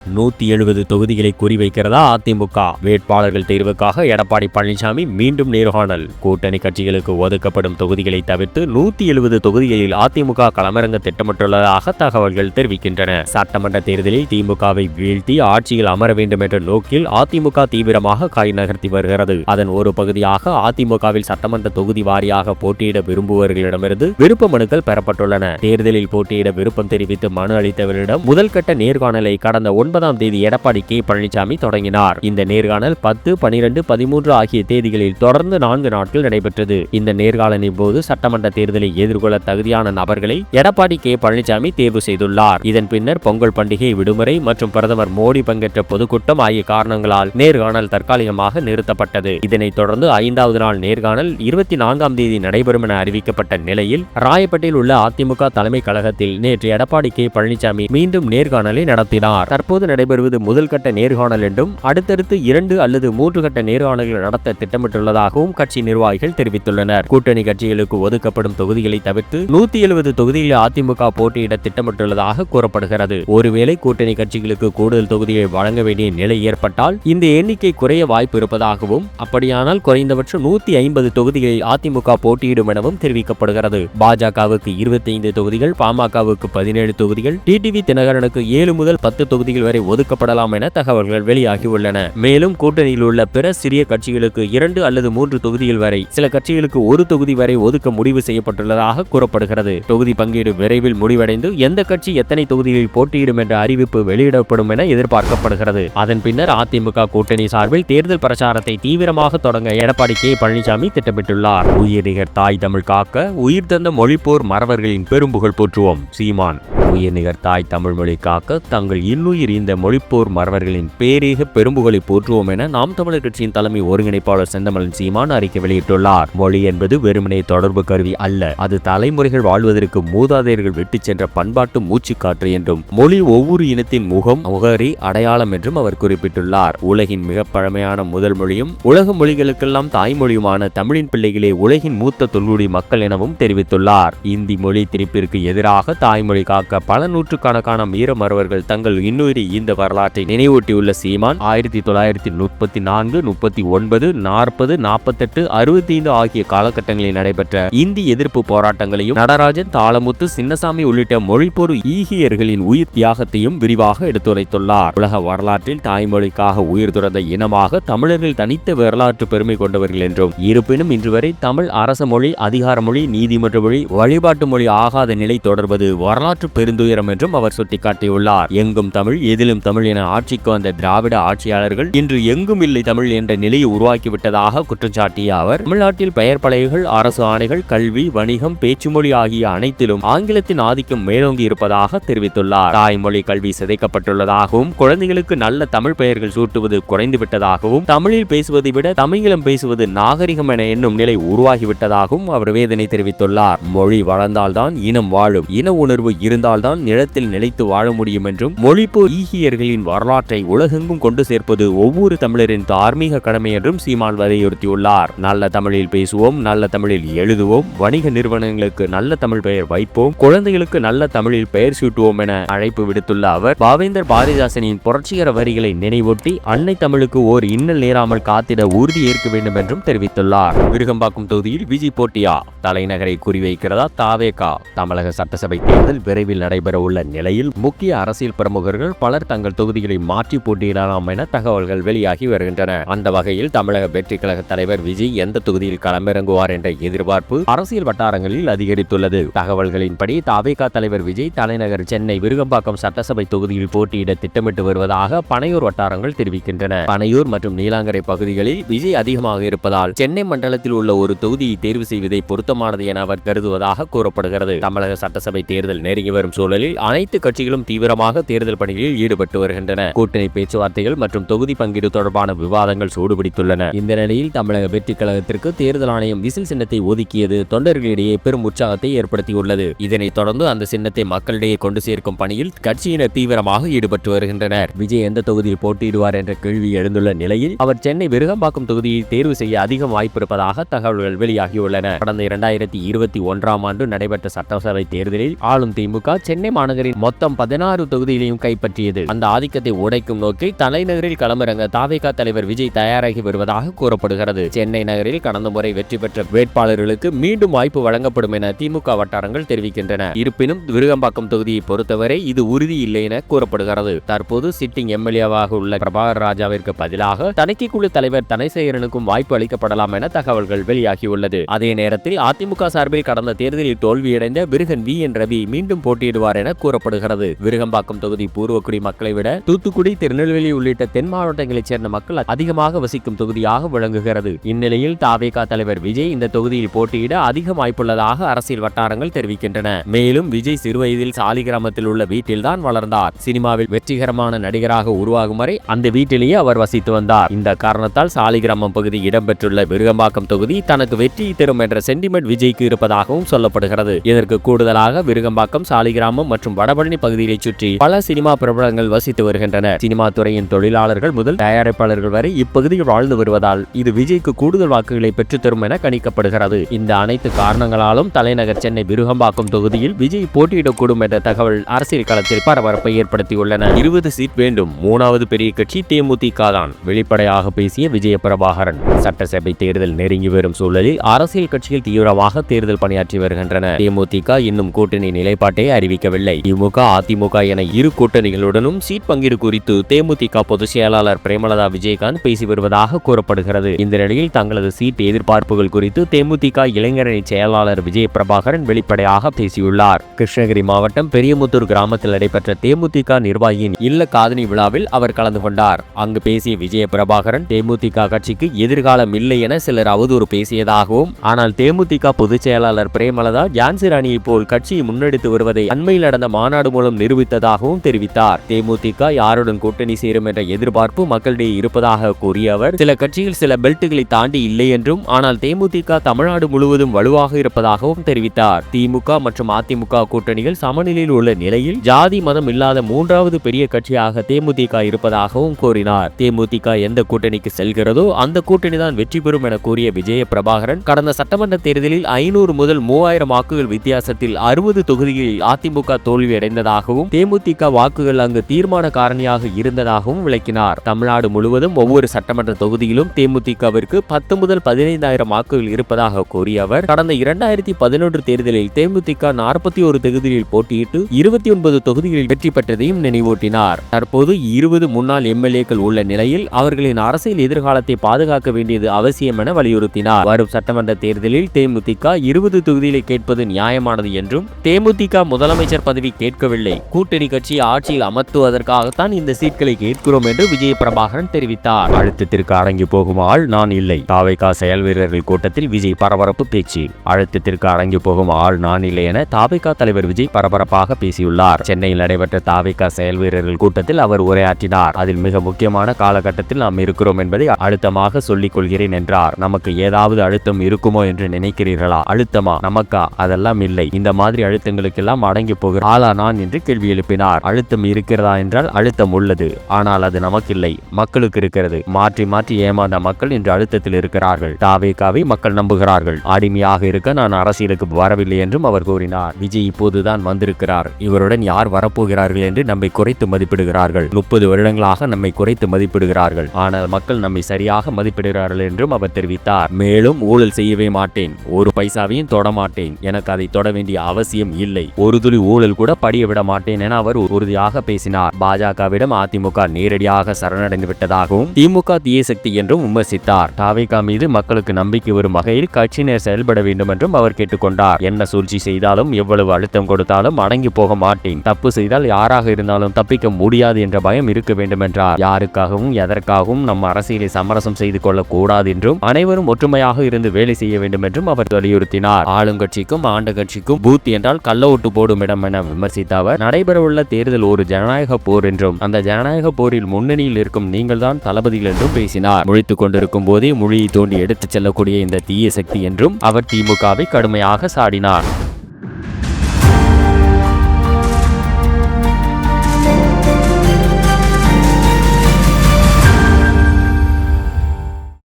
170 தொகுதிகளை குறிவைக்கிறதா அதிமுக? வேட்பாளர்கள் தேர்வுக்காக எடப்பாடி பழனிசாமி மீண்டும் நேர்காணல். கூட்டணி கட்சிகளுக்கு ஒதுக்கப்படும் தொகுதிகளை தவிர்த்து 170 தொகுதிகளில் அதிமுக களமிறங்க திட்டமிட்டுள்ளதாக தகவல்கள் தெரிவிக்கின்றன. சட்டமன்ற தேர்தலில் திமுகவை வீழ்த்தி ஆட்சியில் அமர வேண்டும் என்ற நோக்கில் அதிமுக தீவிரமாக காய் நகர்த்தி வருகிறது. அதன் ஒரு பகுதியாக அதிமுகவில் சட்டமன்ற தொகுதி வாரியாக போட்டியிட விரும்புவர்களிடமிருந்து விருப்ப மனுக்கள் பெறப்பட்டுள்ளன. தேர்தலில் போட்டியிட விருப்பம் தெரிவித்து மனு அளித்தவர்களிடம் முதல் கட்ட நேர்காணலை கடந்த 9ஆம் தேதி எடப்பாடி கே பழனிசாமி தொடங்கினார். இந்த நேர்காணல் 10, 12, 13 ஆகிய தேதிகளில் தொடர்ந்து 4 நாட்கள் நடைபெற்றது. இந்த நேர்காணலின் போது சட்டமன்ற தேர்தலை எதிர்கொள்ள தகுதியான நபர்களை எடப்பாடி கே பழனிசாமி தேர்வு செய்துள்ளார். இதன் பின்னர் பொங்கல் பண்டிகை விடுமுறை மற்றும் பிரதமர் மோடி பங்கேற்ற பொதுக்கூட்டம் ஆகிய காரணங்களால் நேர்காணல் தற்காலிகமாக நிறுத்தப்பட்டது. இதனைத் தொடர்ந்து 5வது நாள் நேர்காணல் 24ஆம் தேதி நடைபெறும் என அறிவிக்கப்பட்ட நிலையில் ராயப்பேட்டையில் உள்ள அதிமுக தலைமை கழகத்தில் நேற்று எடப்பாடி கே பழனிசாமி மீண்டும் நேர்காணலை நடத்தினார். தற்போது நடைபெறுவது முதல் கட்ட நேர்காணல் என்றும் அடுத்தடுத்து 2 அல்லது 3 கட்ட நேர்காணல்கள் நடத்த திட்டமிட்டுள்ளதாகவும் கட்சி நிர்வாகிகள் தெரிவித்துள்ளனர். கூட்டணி கட்சிகளுக்கு ஒதுக்கப்படும் தொகுதிகளை தவிர்த்து 170 தொகுதிகளில் அதிமுக போட்டியிட திட்டமிட்டுள்ளதாக கூறப்படுகிறது. ஒருவேளை கூட்டணி கட்சிகளுக்கு கூடுதல் தொகுதிகளை வழங்க வேண்டிய நிலை ஏற்பட்டால் இந்த எண்ணிக்கை குறைய வாய்ப்பு இருப்பதாகவும், அப்படியானால் குறைந்தபட்சம் 150 தொகுதிகளில் அதிமுக போட்டியிடும் எனவும் தெரிவிக்கப்படுகிறது. பாஜகவுக்கு 25 தொகுதிகள், பாமகவுக்கு 17 தொகுதிகள், டிடிவி தினகரனுக்கு 7 முதல் 10 தொகுதிகள் வரை ஒதுக்கப்படலாம் என தகவல்கள் வெளியாகியுள்ளன. மேலும் கூட்டணியில் உள்ள பிற சிறிய கட்சிகளுக்கு 2 அல்லது 3 தொகுதிகள் வரை, சில கட்சிகளுக்கு 1 தொகுதி வரை ஒதுக்க முடிவு செய்யப்பட்டுள்ளதாக கூறப்படுகிறது. தொகுதி பங்கீடு விரைவில் முடிவடைந்து எந்த கட்சி எத்தனை தொகுதிகளில் போட்டியிடும் என்ற அறிவிப்பு வெளியிடப்படும் என எதிர்பார்க்கப்படுகிறது. அதன் பின்னர் அதிமுக கூட்டணி சார்பில் தேர்தல் பிரச்சாரத்தை தீவிரமாக தொடங்க எடப்பாடி கே பழனிசாமி திட்டமிட்டுள்ளார். உயிர்நிகர் தாய் தமிழ் காக்க உயிர் தந்த மொழிப்போர் மறவர்களின் பெரும்புகழ் போற்றுவோம் சீமான். உயிர்நிகர் தாய் தமிழ் மொழி காக்க தங்கள் இன்னுயிர் இந்த மொழிப்போர் மறவர்களின் பேரீக பெரும்புகளை போற்றுவோம் என நாம் தமிழர் கட்சியின் தலைமை ஒருங்கிணைப்பாளர் செந்தமலன் சீமான் அறிக்கை வெளியிட்டுள்ளார். மொழி என்பது வெறுமனே தொடர்பு கருவி அல்ல, அது தலைமுறைகள் வாழ்வதற்கு மூதாதையர்கள் விட்டுச் சென்ற பண்பாட்டு மூச்சுக்காற்று என்றும், மொழி ஒவ்வொரு இனத்தின் முகம், முகரி, அடையாளம் என்றும் அவர் குறிப்பிட்டுள்ளார். உலகின் மிக பழமையான முதல் மொழியும் உலக மொழிகளுக்கெல்லாம் தாய்மொழியுமான தமிழின் பிள்ளைகளே உலகின் மூத்த தொல்குடி மக்கள் எனவும் தெரிவித்துள்ளார். இந்தி மொழி திணிப்பிற்கு எதிராக தாய்மொழி காக்க பல நூற்றுக்கணக்கான மீர மறவர்கள் தங்கள் இன்னுயிரி இந்த வரலாற்றை நினைவூட்டியுள்ள சீமான் 1934, 39, 40, 48, 65 ஆகிய காலகட்டங்களில் நடைபெற்ற இந்தி எதிர்ப்பு போராட்டங்களையும், நடராஜன், தாளமுத்து, சின்னசாமி உள்ளிட்ட மொழிப்போர் ஈகியர்களின் உயிர் தியாகத்தையும் விரிவாக எடுத்துரைத்துள்ளார். உலக வரலாற்றில் தாய்மொழிக்காக உயிர் துறந்த இனமாக தமிழர்கள் தனித்த வரலாற்று பெருமை கொண்டவர்கள் என்றும், இருப்பினும் இன்று வரை தமிழ் அரச மொழி, அதிகார மொழி, நீதிமன்ற மொழி, வழிபாட்டு மொழி ஆகாத நிலை தொடர்வது வரலாற்று பெருந்துயரம் என்றும் அவர் சுட்டிக்காட்டியுள்ளார். எங்கும் தமிழ், எதிலும் தமிழ் என ஆட்சிக்கு வந்த திராவிட ஆட்சியாளர்கள் இன்று எங்கும் இல்லை தமிழ் என்ற நிலையை உருவாக்கிவிட்டதாக குற்றம் சாட்டிய அவர், தமிழ்நாட்டில் பெயர் பலகைகள், அரசு ஆணைகள், கல்வி, வணிகம், பேச்சுமொழி ஆகிய அனைத்திலும் ஆங்கிலத்தின் ஆதிக்கம் மேலோங்கி இருப்பதாக தெரிவித்துள்ளார். தாய்மொழி கல்வி சிதைக்கப்பட்டுள்ளதாகவும், குழந்தைகளுக்கு நல்ல தமிழ் பெயர்கள் சூட்டுவது குறைந்துவிட்டதாகவும், தமிழில் பேசுவதை விட தமிழம் பேசுவது நாகரிகம் என எண்ணும் நிலை உருவாகிவிட்டதாகவும் அவர் வேதனை தெரிவித்துள்ளார். மொழி வளர்ந்தால்தான் இனம் வாழும், இன உணர்வு இருந்தால்தான் நிலத்தில் நிலைத்து வாழ முடியும் என்றும், மொழிப்போர் ஈகியர்களின் வரலாற்றை உலகெங்கும் கொண்டு சேர்ப்பது ஒவ்வொரு தமிழரின் தார்மீக கடமை என்றும் சீமான் வலியுறுத்தியுள்ளார். நல்ல தமிழில் பேசுவோம், நல்ல தமிழில் எழுதுவோம், வணிக நிறுவனங்களுக்கு நல்ல தமிழ் பெயர் வைப்போம், குழந்தைகளுக்கு நல்ல தமிழில் பெயர் சூட்டுவோம் என அழைப்பு விடுத்துள்ள அவர், பாவேந்தர் பாரதிதாசனின் புரட்சிகர வரிகளை நினைவொட்டி அன்னை தமிழுக்கு ஓர் இன்னல் நேராமல் காத்திட உறுதி ஏற்க வேண்டும் என்றும் தெரிவித்துள்ளார். விருகம்பாக்கம் தொகுதியில் விஜய் போட்டியா? தலைநகரை குறிவைக்கிறதா தாவேகா? தமிழக சட்டசபை தேர்தல் விரைவில் நடைபெற உள்ள நிலையில் முக்கிய அரசியல் பிரமுகர்கள் பலர் தங்கள் தொகுதிகளை மாற்றி போட்டியிடலாம் என தகவல்கள் வெளியாகி வருகின்றன. அந்த வகையில் தமிழக வெற்றி கழக தலைவர் விஜய் எந்த தொகுதியில் களமிறங்குவார் என்ற எதிர்பார்ப்பு அரசியல் வட்டாரங்களில் அதிகரித்துள்ளது. தகவல்களின்படி தாவேகா தலைவர் விஜய் தலைநகர் சென்னை விருகம்பாக்கம் சட்டசபை தொகுதியில் போட்டியிட திட்டமிட்டு வருவதாக பனையூர் வட்டாரங்கள் தெரிவிக்கின்றன. பனையூர் மற்றும் நீலாங்கரை பகுதிகளில் விஜய் அதிகமாக இருப்பதால் சென்னை மண்டலத்தில் உள்ள ஒரு தொகுதியை தேர்வு செய்வதை பொருத்தமானது என அவர் கருதுவதாக கூறப்படுகிறது. தமிழக சட்டசபை தேர்தல் நெருங்கி வரும் சூழலில் அனைத்து கட்சிகளும் தீவிரமாக தேர்தல் பணிகளில் ஈடுபட்டு வருகின்றன. கூட்டணி பேச்சுவார்த்தைகள் மற்றும் தொகுதி பங்கீடு தொடர்பான விவாதங்கள் சூடுபிடித்துள்ளன. இந்த நிலையில் தமிழக வெற்றி கழகத்திற்கு தேர்தல் ஆணையம் விசில் சின்னத்தை ஒதுக்கியது தொண்டர்களிடையே பெரும் உற்சாகத்தை ஏற்படுத்தியுள்ளது. இதனைத் தொடர்ந்து அந்த சின்னத்தை மக்களிடையே கொண்டு சேர்க்கும் பணியில் கட்சியினர் தீவிரமாக ஈடுபட்டு வருகின்றனர். விஜய் எந்த தொகுதியில் போட்டியிடுவார் என்ற கேள்வி எழுந்துள்ள நிலையில் அவர் சென்னை விருகம்பாக்கம் தொகுதியை தேர்வு செய்ய அதிகம் வாய்ப்பு இருப்பதாக தகவல்கள் வெளியாகியுள்ளன. கடந்த 2021ஆம் ஆண்டு நடைபெற்ற சட்டசபை தேர்தலில் ஆளும் திமுக சென்னை மாநகரின் மொத்தம் 16 தொகுதிகளையும் கைப்பற்றியது. அந்த ஆதிக்கத்தை உடைக்கும் நோக்கில் தலைநகரில் களமிறங்க தாவேகா தலைவர் விஜய் தயாராகி வருவதாக கூறப்படுகிறது. சென்னை நகரில் கடந்த முறை வெற்றி பெற்ற வேட்பாளர்களுக்கு மீண்டும் வாய்ப்பு வழங்கப்படும் என திமுக வட்டாரங்கள் தெரிவிக்கின்றன. இருப்பினும் விருகம்பாக்கம் தொகுதியை பொறுத்தவரை இது உறுதி இல்லை என கூறப்படுகிறது. தற்போது சிட்டிங் எம்எல்ஏவாக உள்ள பிரபாகர் ராஜாவிற்கு பதிலாக தணிக்கைக்குழு தலைவர் தனசேகரனுக்கும் வாய்ப்பு அளிக்கப்படலாம் என தகவல்கள் வெளியாகியுள்ளது. அதே நேரத்தில் அதிமுக சார்பில் கடந்த தேர்தலில் தோல்வியடைந்த விருகன் வி என் ரவி மீண்டும் போட்டியிடுவார் என கூறப்படுகிறது. விருகம்பாக்கம் தொகுதி பூர்வக்குடி மக்களை விட தூத்துக்குடி, திருநெல்வேலி உள்ளிட்ட தென் மாவட்டங்களைச் சேர்ந்த மக்கள் அதிகமாக வசிக்கும் தொகுதியாக விளங்குகிறது. இந்நிலையில் தாவேகா தலைவர் விஜய் இந்த தொகுதியில் போட்டியிட அதிக வாய்ப்புள்ளதாக அரசியல் வட்டாரங்கள் தெரிவிக்கின்றன. மேலும் விஜய் சிறுவயதில் சாலிகிராமத்தில் உள்ள வீட்டில்தான் வளர்ந்தார். சினிமாவில் வெற்றிகரமான நடிகராக உருவாகும் வரை அந்த வீட்டிலேயே அவர் வசித்து வந்தார். இந்த காரணத்தால் சாலிகிராமம் பகுதி இடம்பெற்றுள்ள விருகம்பாக்கம் தொகுதி தனக்கு வெற்றியை தரும் என்ற சென்டிமெண்ட் விஜய்க்கு இருப்பதாகவும் சொல்லப்படுகிறது. இதற்கு கூடுதலாக விருகம்பாக்கம், சாலிகிராமம் மற்றும் வடபழனி பகுதியை சுற்றி பல சினிமா பிரபலங்கள் வசித்து வருகின்றனர். சினிமா துறையின் தொழிலாளர்கள் முதல் தயாரிப்பாளர்கள் வரை இப்பகுதியில் வாழ்ந்து வருவதால் இது விஜய்க்கு கூடுதல் வாக்குகளை பெற்றுத்தரும் என கணிக்கப்படுகிறது. இந்த அனைத்து காரணங்களாலும் தலைநகர் சென்னை விருகம்பாக்கம் தொகுதியில் விஜய் போட்டியிடக்கூடும் என்ற தகவல் அரசியல் களத்தில் பரபரப்பை ஏற்படுத்தியுள்ளன. 20 சீட் வேண்டும், 3வது பெரிய கட்சி தேமுதிக தான், வெளிப்படையாக பேசிய விஜய பிரபாகரன். சட்டசபை தேர்தல் நெருங்கி வரும் சூழலில் அரசியல் கட்சிகள் தீவிரமாக தேர்தல் பணியாற்றி வருகின்றன. தேமுதிக இன்னும் கூட்டணி நிலைப்பாட்டை அறிவிக்கவில்லை. திமுக, அதிமுக என இரு கூட்டணிகளுடனும் சீட் பங்கீடு குறித்து தேமுதிக பொதுச் செயலாளர் பிரேமலதா விஜயகாந்த் பேசி வருவதாக கூறப்படுகிறது. இந்த நிலையில் தங்களது சீட் எதிர்பார்ப்புகள் குறித்து தேமுதிக இளைஞரணி செயலாளர் விஜய பிரபாகரன் வெளிப்படையாக பேசியுள்ளார். கிருஷ்ணகிரி மாவட்டம் பெரியமுத்தூர் கிராமத்தில் நடைபெற்ற தேமுதிக நிர்வாகியின் இல்ல காதணி விழாவில் அவர் கலந்து கொண்டார். அங்கு பேசிய விஜய பிரபாகரன் தேமுதிக கட்சிக்கு எதிர்காலம் இல்லை என சிலர் அவதூறு பேசியதாகவும், ஆனால் தேமுதிக பொதுச் செயலாளர் பிரேமலதா ஜான்சி ராணியை போல் கட்சியை முன்னெடுத்து வருவதை அண்மையில் நடந்த மாநாடு மூலம் நிரூபித்ததாகவும் தெரிவித்தார். தேமுதிக யாருடன் கூட்டணி சேரும் என்ற எதிர்பார்ப்பு மக்களிடையே இருப்பதாக கூறிய அவர், சில கட்சிகள் சில பெல்ட்டுகளை தாண்டி இல்லை என்றும், ஆனால் தேமுதிக தமிழ்நாடு முழுவதும் வலுவாக இருப்பதாகவும் தெரிவித்தார். திமுக மற்றும் அதிமுக கூட்டணிகள் சமநிலையில் உள்ள நிலையில் ஜாதி மதம் இல்லாத 3வது பெரிய கட்சியாக தேமுதிக இருப்பதாகவும் கூறினார். தேமுதிக எந்த கூட்டணிக்கு செல்கிறதோ அந்த கூட்டணி தான் வெற்றி பெறும் என கூறிய விஜய பிரபாகரன், கடந்த சட்டமன்ற தேர்தலில் 500 முதல் 3000 வாக்குகள் வித்தியாசத்தில் 60 தொகுதிகளில் அதிமுக தோல்வியடைந்ததாகவும், தேமுதிக வாக்குகள் அங்கு தீர்மான காரணியாக இருந்ததாகவும் விளக்கினார். தமிழ்நாடு முழுவதும் ஒவ்வொரு சட்டமன்ற தொகுதியிலும் தேமுதிகவிற்கு 10 முதல் 15,000 வாக்குகள் இருப்பதாக கூறிய அவர், கடந்த 2011 தேர்தலில் தேமுதிக 41 தொகுதிகளில் போட்டியிட்டு 29 தொகுதிகளில் வெற்றி பெற்றதையும் நினைவூட்டினார். தற்போது 20 முன்னாள் எம்எல்ஏக்கள் உள்ள நிலையில் அவர்களின் அரசியல் எதிர்காலத்தை பாதுகாக்க வேண்டியது அவசியம் என வலியுறுத்தினார். வரும் சட்டமன்ற தேர்தலில் தேமுதிக 20 தொகுதிகளை கேட்பது நியாயமானது என்றும், தேமுதிக முதலமைச்சர் பதவி கேட்கவில்லை, கூட்டணி கட்சியை ஆட்சியில் அமர்த்துவதற்காகத்தான் இந்த சீட்களை கேட்கிறோம் என்று விஜய பிரபாகரன் தெரிவித்தார். அழுத்தத்திற்கு அடங்கி போகும் ஆள் நான் இல்லை. தாவேகா செயல் வீரர்கள் கூட்டத்தில் விஜய் பரபரப்பு பேச்சு. அழுத்தத்திற்கு அடங்கி போகும் ஆள் நான் இல்லை என தாவேகா தலைவர் விஜய் பரபரப்பாக பேசியுள்ளார். சென்னையில் நடைபெற்ற தாவேகா செயல் வீரர்கள் கூட்டத்தில் அவர் உரையாற்றினார். அதில் மிக முக்கியமான காலகட்டத்தில் நாம் இருக்கிறோம் என்பதை அழுத்தமாக சொல்லிக் கொள்கிறேன் என்றார். நமக்கு ஏதாவது அழுத்தம் இருக்குமோ என்று நினைக்கிறீர்களா? அழுத்தமா? நமக்கா? அதெல்லாம் இல்லை. இந்த மாதிரி அழுத்தங்களுக்கெல்லாம் அடங்கி போகிற ஆளா நான் என்று கேள்வி எழுப்பினார். அழுத்தம் இருக்கிறதா என்றால் அழுத்தம் உள்ளது, ஆனால் அது நமக்கில்லை, மக்களுக்கு இருக்கிறது. மாற்றி மாற்றி ஏமாந்த மக்கள் இன்று அழுத்தத்தில் இருக்கிறார்கள். தாவேகாவை மக்கள் நம்புகிறார்கள். அடிமையாக இருக்க நான் அரசியலுக்கு வரவில்லை என்றும் அவர் கூறினார். விஜய் இப்போதுதான் வந்திருக்கிறார், இவருடன் யார் வரப்போகிறார்கள் என்று நம்மை குறைத்து மதிப்பிடுகிறார்கள். 30 வருடங்களாக நம்மை குறைத்து மதிப்பிடுகிறார்கள், ஆனால் மக்கள் நம்மை சரியாக மதிப்பிடுகிறார்கள் என்றும் அவர் தெரிவித்தார். மேலும் ஊழல் செய்யவே மாட்டேன், ஒரு பைசாவையும் தொட மாட்டேன், எனக்கு அதை தொட வேண்டிய அவசியம் இல்லை, ஒரு துளி ஊழல் கூட படிய விட மாட்டேன் என அவர் உறுதியாக பேசினார். பாஜகவிடம் அதிமுக நேரடியாக சரணடைந்து விட்டதாகவும், திமுக தீய சக்தி என்றும் விமர்சித்தார். தாவேகா மீது மக்களுக்கு நம்பிக்கை வரும் வகையில் கட்சியினர் செயல்பட வேண்டும் என்றும் அவர் கேட்டுக்கொண்டார். என்ன சூழ்ச்சி செய்தாலும் எவ்வளவு அழுத்தம் கொடுத்தாலும் அடங்கி போக மாட்டேன். தப்பு செய்தால் யாராக இருந்தாலும் தப்பிக்க முடியாது என்ற பயம் இருக்க வேண்டும் என்றார். யாருக்காகவும் எதற்காகவும் நம் அரசியலை சமரசம் செய்து கொள்ள கூடாது என்றும், அனைவரும் ஒற்றுமையாக இருந்து வேலை செய்ய வேண்டும் என்றும் அவர் வலியுறுத்தினார். ஆளுங்கட்சிக்கும் ஆண்ட கட்சிக்கும் பூத் என்றால் கள்ள ஓட்டு போடும் இடம் என விமர்சித்த அவர், நடைபெறவுள்ள தேர்தல் ஒரு ஜனநாயக போர் என்றும், அந்த ஜனநாயக போரில் முன்னணியில் இருக்கும் நீங்கள் தான் தளபதிகள் என்றும் பேசினார். முழித்துக் கொண்டிருக்கும் போதே மொழியை தோண்டி எடுத்துச் செல்லக்கூடிய இந்த தீய சக்தி என்றும் அவர் திமுகவை கடுமையாக சாடினார்.